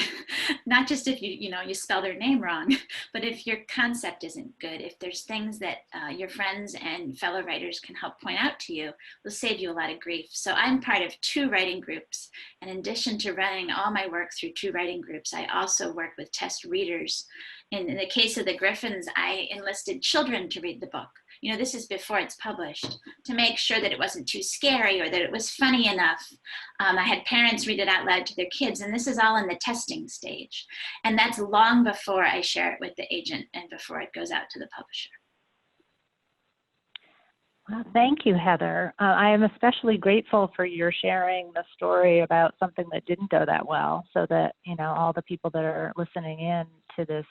not just if you spell their name wrong, but if your concept isn't good, if there's things that your friends and fellow writers can help point out to you, will save you a lot of grief. So I'm part of 2 writing groups. And in addition to running all my work through 2 writing groups, I also work with test readers. In the case of the Griffins, I enlisted children to read the book. This is before it's published, to make sure that it wasn't too scary or that it was funny enough. I had parents read it out loud to their kids, and this is all in the testing stage. And that's long before I share it with the agent and before it goes out to the publisher. Well, thank you, Heather. I am especially grateful for your sharing the story about something that didn't go that well, so that all the people that are listening in to this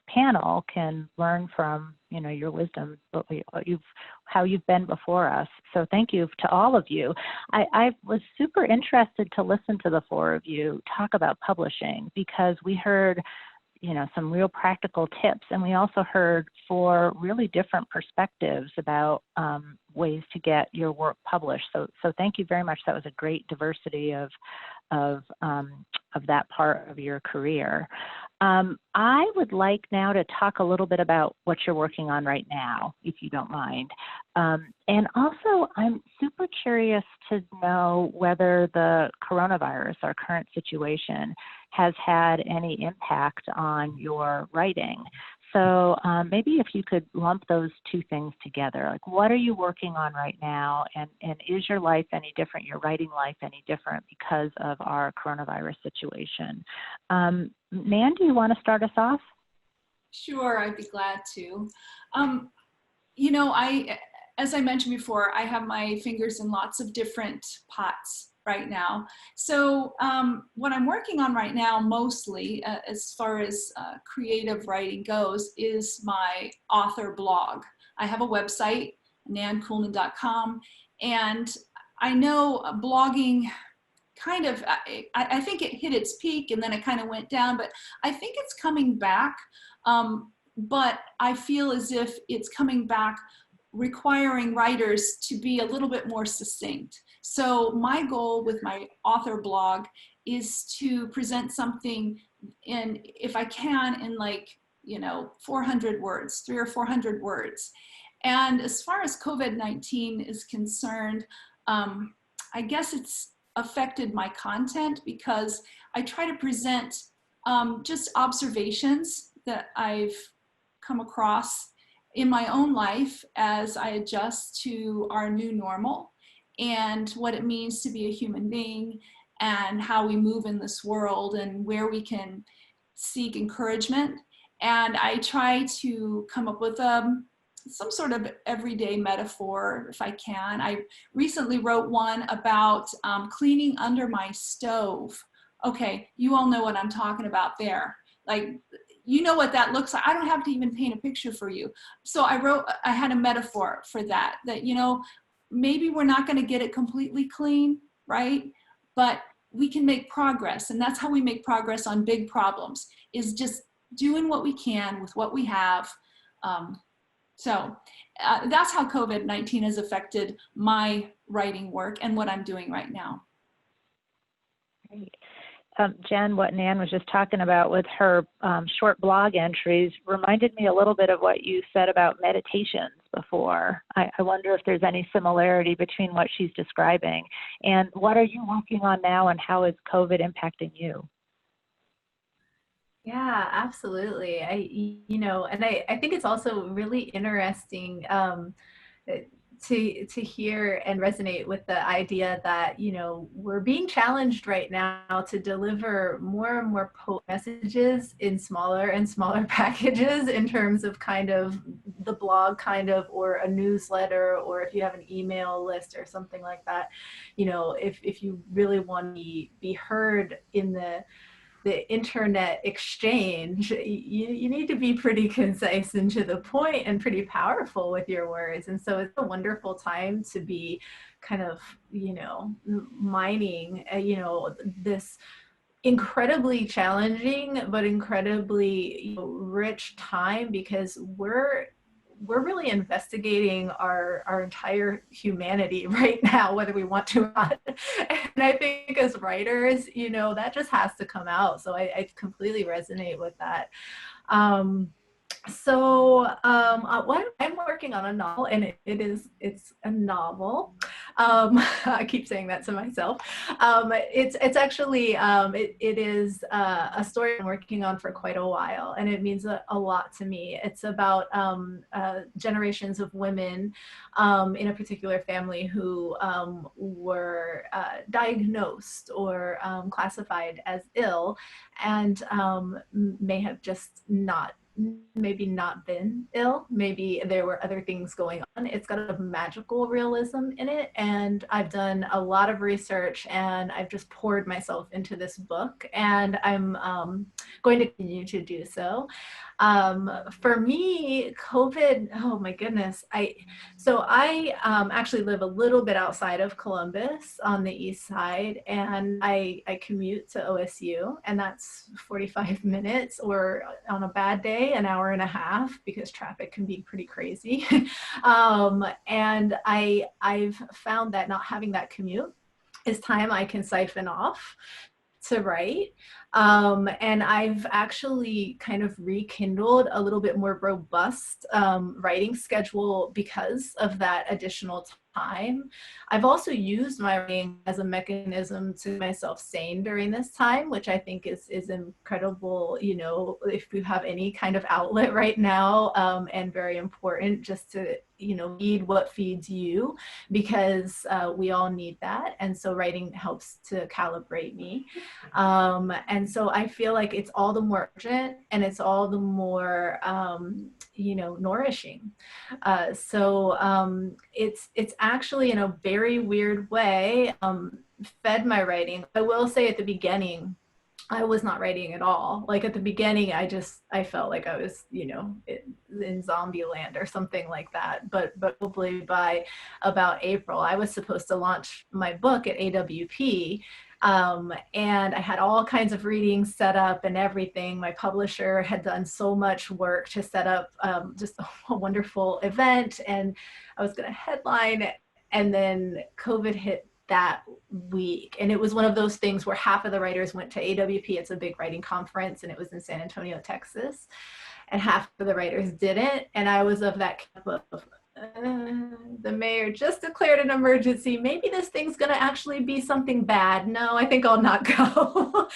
panel can learn from your wisdom, how you've been before us. So thank you to all of you. I was super interested to listen to the four of you talk about publishing, because we heard some real practical tips, and we also heard four really different perspectives about ways to get your work published. So thank you very much. That was a great diversity of that part of your career. I would like now to talk a little bit about what you're working on right now, if you don't mind. And also, I'm super curious to know whether the coronavirus, our current situation, has had any impact on your writing. So maybe if you could lump those two things together, like what are you working on right now, and is your life any different, your writing life any different because of our coronavirus situation? Nan, do you want to start us off? Sure, I'd be glad to. As I mentioned before, I have my fingers in lots of different pots right now. So what I'm working on right now, mostly as far as creative writing goes, is my author blog. I have a website, nankuhlman.com, and I know blogging kind of, I think it hit its peak and then it kind of went down, but I think it's coming back. But I feel as if it's coming back requiring writers to be a little bit more succinct. So my goal with my author blog is to present something in, if I can, in 400 words, 300 or 400 words. And as far as COVID-19 is concerned, I guess it's affected my content because I try to present just observations that I've come across in my own life as I adjust to our new normal and what it means to be a human being and how we move in this world and where we can seek encouragement. And I try to come up with some sort of everyday metaphor if I can. I recently wrote one about cleaning under my stove. Okay, you all know what I'm talking about there. You know what that looks like. I don't have to even paint a picture for you. So I had a metaphor for that, maybe we're not going to get it completely clean, right? But we can make progress. And that's how we make progress on big problems, is just doing what we can with what we have. So that's how COVID-19 has affected my writing work and what I'm doing right now. Great. Jen, what Nan was just talking about with her short blog entries reminded me a little bit of what you said about meditations before. I wonder if there's any similarity between what she's describing. And what are you working on now, and how is COVID impacting you? Yeah, absolutely. I think it's also really interesting to hear and resonate with the idea that, we're being challenged right now to deliver more and more potent messages in smaller and smaller packages, in terms of kind of the blog or a newsletter, or if you have an email list or something like that. If you really want to be heard in the internet exchange, you need to be pretty concise and to the point and pretty powerful with your words. And so it's a wonderful time to be kind of, mining, this incredibly challenging but incredibly rich time, because we're really investigating our entire humanity right now, whether we want to or not. And I think as writers, that just has to come out. So I completely resonate with that. What I'm working on a novel, and it's a novel. I keep saying that to myself. It's actually it is a story I'm working on for quite a while, and it means a lot to me. It's about generations of women in a particular family who were diagnosed or classified as ill, and may have just not maybe not been ill. Maybe there were other things going on. It's got a magical realism in it. And I've done a lot of research and I've just poured myself into this book, and I'm going to continue to do so. For me, COVID, oh my goodness. I actually live a little bit outside of Columbus on the east side, and I commute to OSU, and that's 45 minutes, or on a bad day, an hour and a half, because traffic can be pretty crazy. And I've found that not having that commute is time I can siphon off to write. And I've actually kind of rekindled a little bit more robust writing schedule because of that additional time. I've also used my writing as a mechanism to keep myself sane during this time, which I think is incredible, you know, if you have any kind of outlet right now, and very important just to, you know, feed what feeds you, because we all need that. And so writing helps to calibrate me. And so I feel like it's all the more urgent, and it's all the more, you know, nourishing. It's actually, in a very weird way, fed my writing. I will say at the beginning, I was not writing at all. Like at the beginning, I felt like I was, you know, in zombie land or something like that. But probably by about April, I was supposed to launch my book at AWP. And I had all kinds of readings set up and everything. My publisher had done so much work to set up just a wonderful event, and I was going to headline, and then COVID hit that week. And it was one of those things where half of the writers went to AWP. It's a big writing conference, and it was in San Antonio, Texas, and half of the writers didn't. And I was of that camp of, the mayor just declared an emergency. Maybe this thing's going to actually be something bad. No, I think I'll not go.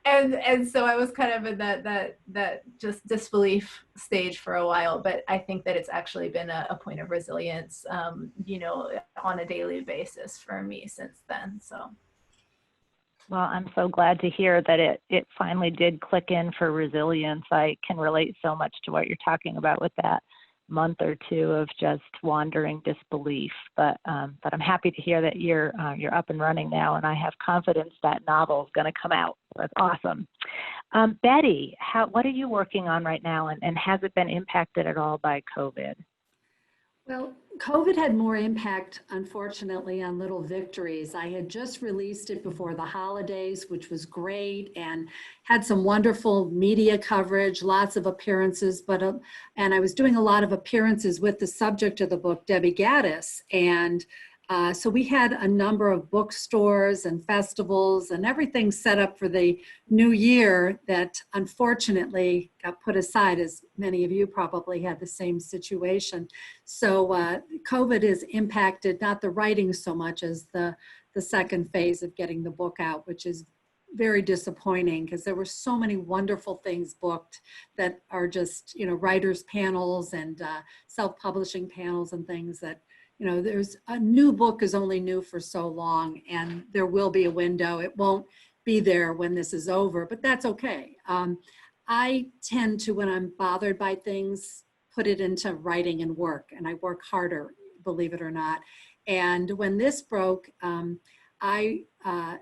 and so I was kind of in that just disbelief stage for a while. But I think that it's actually been a point of resilience, you know, on a daily basis for me since then. So. Well, I'm so glad to hear that it finally did click in for resilience. I can relate so much to what you're talking about with that month or two of just wandering disbelief. But I'm happy to hear that you're up and running now, and I have confidence that novel is going to come out. That's awesome. Betty, what are you working on right now, and has it been impacted at all by COVID? Well, COVID had more impact, unfortunately, on Little Victories. I had just released it before the holidays, which was great, and had some wonderful media coverage, lots of appearances, and I was doing a lot of appearances with the subject of the book, Debbie Gaddis. And so we had a number of bookstores and festivals and everything set up for the new year that unfortunately got put aside, as many of you probably had the same situation. So COVID has impacted not the writing so much as the second phase of getting the book out, which is very disappointing because there were so many wonderful things booked that are just, you know, writers panels and self-publishing panels and things that, you know, there's a new book is only new for so long, and there will be a window. It won't be there when this is over, but that's okay. I tend to, when I'm bothered by things, put it into writing and work, and I work harder, believe it or not. And when this broke, I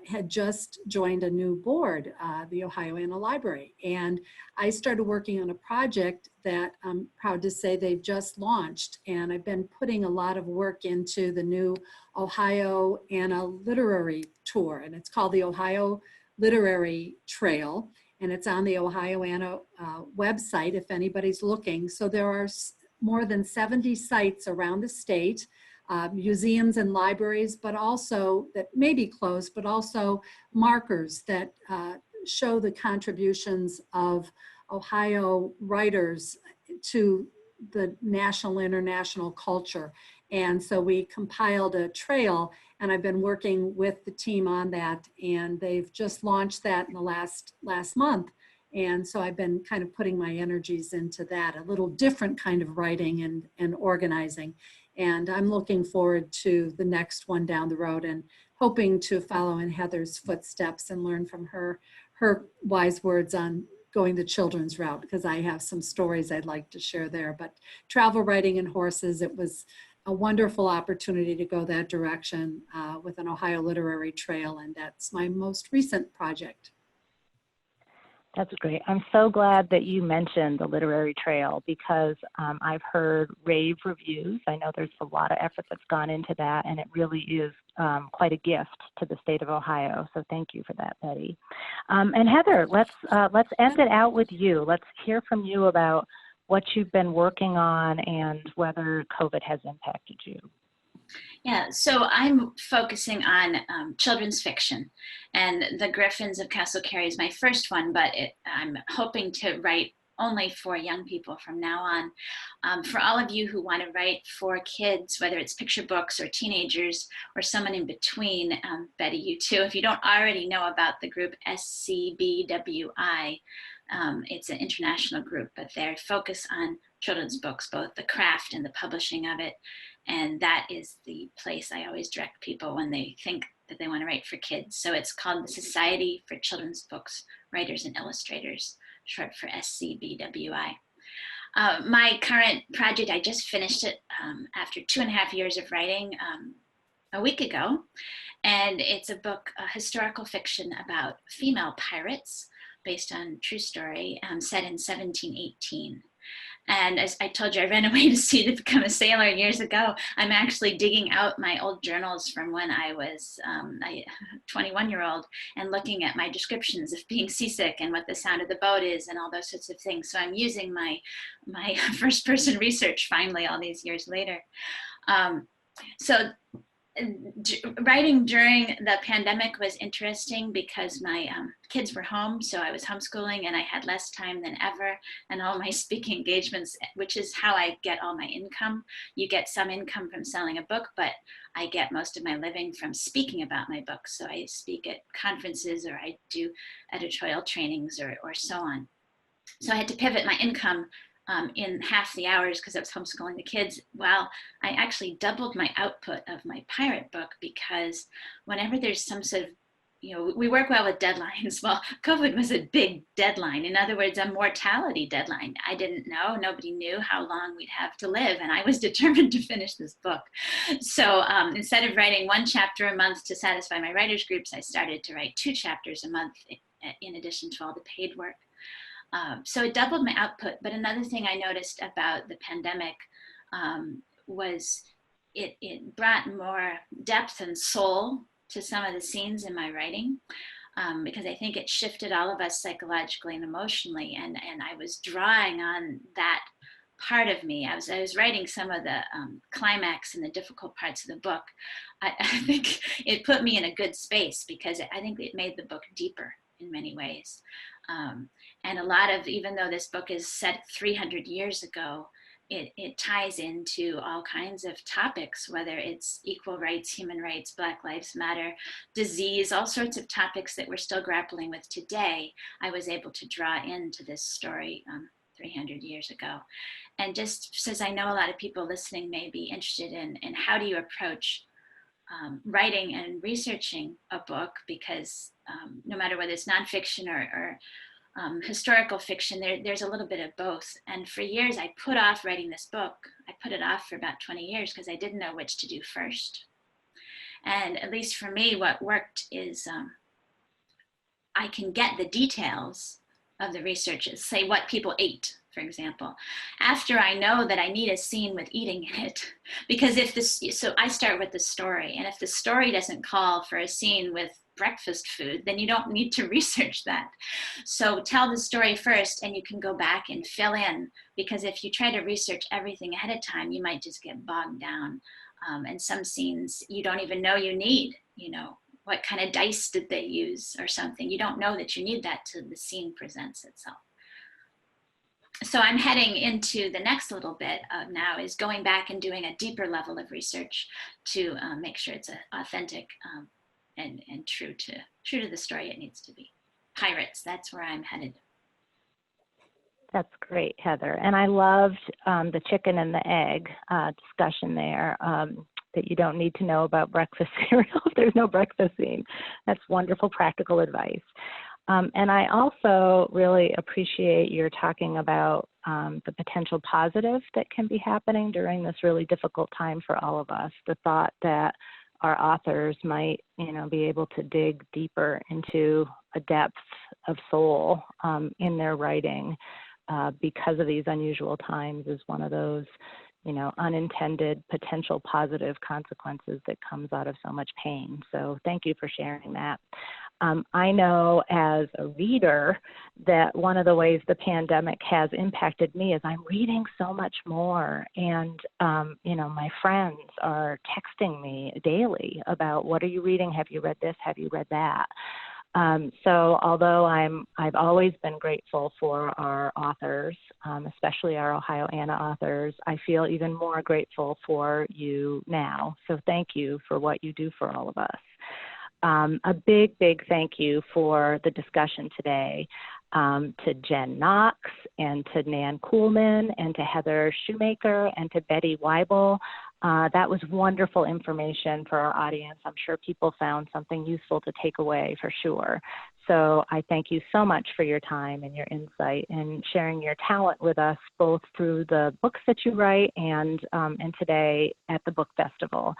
had just joined a new board, the Ohioana Library, and I started working on a project that I'm proud to say they've just launched, and I've been putting a lot of work into the new Ohioana Literary Tour, and it's called the Ohio Literary Trail, and it's on the Ohioana website if anybody's looking. So there are more than 70 sites around the state, museums and libraries, but also that may be closed, but also markers that show the contributions of Ohio writers to the national, international culture. And so we compiled a trail, and I've been working with the team on that, and they've just launched that in the last month. And so I've been kind of putting my energies into that, a little different kind of writing and organizing. And I'm looking forward to the next one down the road and hoping to follow in Heather's footsteps and learn from her wise words on going the children's route because I have some stories I'd like to share there. But travel, writing, and horses, it was a wonderful opportunity to go that direction with an Ohio Literary Trail, and that's my most recent project. That's great. I'm so glad that you mentioned the literary trail because I've heard rave reviews. I know there's a lot of effort that's gone into that, and it really is quite a gift to the state of Ohio. So thank you for that, Betty. And Heather, let's end it out with you. Let's hear from you about what you've been working on and whether COVID has impacted you. Yeah, so I'm focusing on children's fiction, and The Griffins of Castle Cary is my first one, but I'm hoping to write only for young people from now on. For all of you who want to write for kids, whether it's picture books or teenagers or someone in between, Betty, you too, if you don't already know about the group SCBWI, it's an international group, but they focus on children's books, both the craft and the publishing of it. And that is the place I always direct people when they think that they want to write for kids. So it's called the Society for Children's Books Writers and Illustrators, short for SCBWI. My current project, I just finished it after 2.5 years of writing a week ago. And it's a book, a historical fiction about female pirates based on true story, set in 1718. And as I told you, I ran away to sea to become a sailor years ago. I'm actually digging out my old journals from when I was a 21-year-old and looking at my descriptions of being seasick and what the sound of the boat is and all those sorts of things. So I'm using my first-person research finally all these years later. So writing during the pandemic was interesting because my kids were home, so I was homeschooling and I had less time than ever, and all my speaking engagements, which is how I get all my income. You get some income from selling a book, but I get most of my living from speaking about my books. So I speak at conferences or I do editorial trainings or so on. So I had to pivot my income in half the hours because I was homeschooling the kids. Well, I actually doubled my output of my pirate book because whenever there's some sort of, we work well with deadlines. Well, COVID was a big deadline. In other words, a mortality deadline. I didn't know, nobody knew how long we'd have to live, and I was determined to finish this book. So instead of writing 1 chapter a month to satisfy my writers groups, I started to write 2 chapters a month in addition to all the paid work. So it doubled my output. But another thing I noticed about the pandemic was it brought more depth and soul to some of the scenes in my writing, because I think it shifted all of us psychologically and emotionally. And I was drawing on that part of me. I was writing some of the climax and the difficult parts of the book. I think it put me in a good space because I think it made the book deeper in many ways. And a lot of, even though this book is set 300 years ago, it ties into all kinds of topics, whether it's equal rights, human rights, Black Lives Matter, disease, all sorts of topics that we're still grappling with today. I was able to draw into this story 300 years ago. And just since I know a lot of people listening may be interested in how do you approach writing and researching a book, because no matter whether it's nonfiction or historical fiction, there's a little bit of both. And for years, I put off writing this book. I put it off for about 20 years because I didn't know which to do first. And at least for me, what worked is I can get the details of the researches, say what people ate, for example, after I know that I need a scene with eating in it. Because so I start with the story, and if the story doesn't call for a scene with breakfast food, then you don't need to research that. So tell the story first, and you can go back and fill in, because if you try to research everything ahead of time, you might just get bogged down. And some scenes you don't even know you need, what kind of dice did they use or something. You don't know that you need that till the scene presents itself. So I'm heading into the next little bit now is going back and doing a deeper level of research to make sure it's authentic and true to the story it needs to be. Pirates, that's where I'm headed. That's great, Heather. And I loved the chicken and the egg discussion there, that you don't need to know about breakfast cereal if there's no breakfast scene. That's wonderful practical advice. And I also really appreciate your talking about the potential positive that can be happening during this really difficult time for all of us. The thought that our authors might, be able to dig deeper into a depth of soul in their writing because of these unusual times is one of those, unintended potential positive consequences that comes out of so much pain. So thank you for sharing that. I know as a reader that one of the ways the pandemic has impacted me is I'm reading so much more. And, my friends are texting me daily about what are you reading? Have you read this? Have you read that? So although I've always been grateful for our authors, especially our Ohio Anna authors, I feel even more grateful for you now. So thank you for what you do for all of us. A big, big thank you for the discussion today to Jen Knox and to Nan Kuhlman and to Heather Shoemaker and to Betty Weibel. That was wonderful information for our audience. I'm sure people found something useful to take away for sure. So I thank you so much for your time and your insight and sharing your talent with us, both through the books that you write and today at the book festival.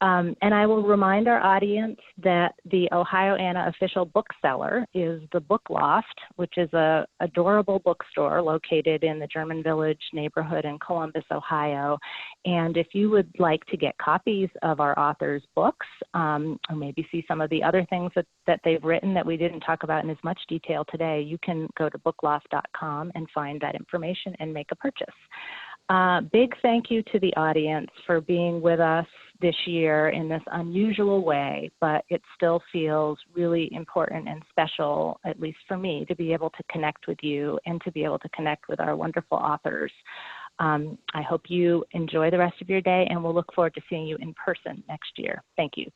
And I will remind our audience that the Ohio Anna official bookseller is the Book Loft, which is a adorable bookstore located in the German Village neighborhood in Columbus, Ohio. And if you would like to get copies of our authors' books, or maybe see some of the other things that they've written that we didn't talk about in as much detail today, you can go to bookloft.com and find that information and make a purchase. Big thank you to the audience for being with us this year in this unusual way, but it still feels really important and special, at least for me, to be able to connect with you and to be able to connect with our wonderful authors. I hope you enjoy the rest of your day, and we'll look forward to seeing you in person next year. Thank you.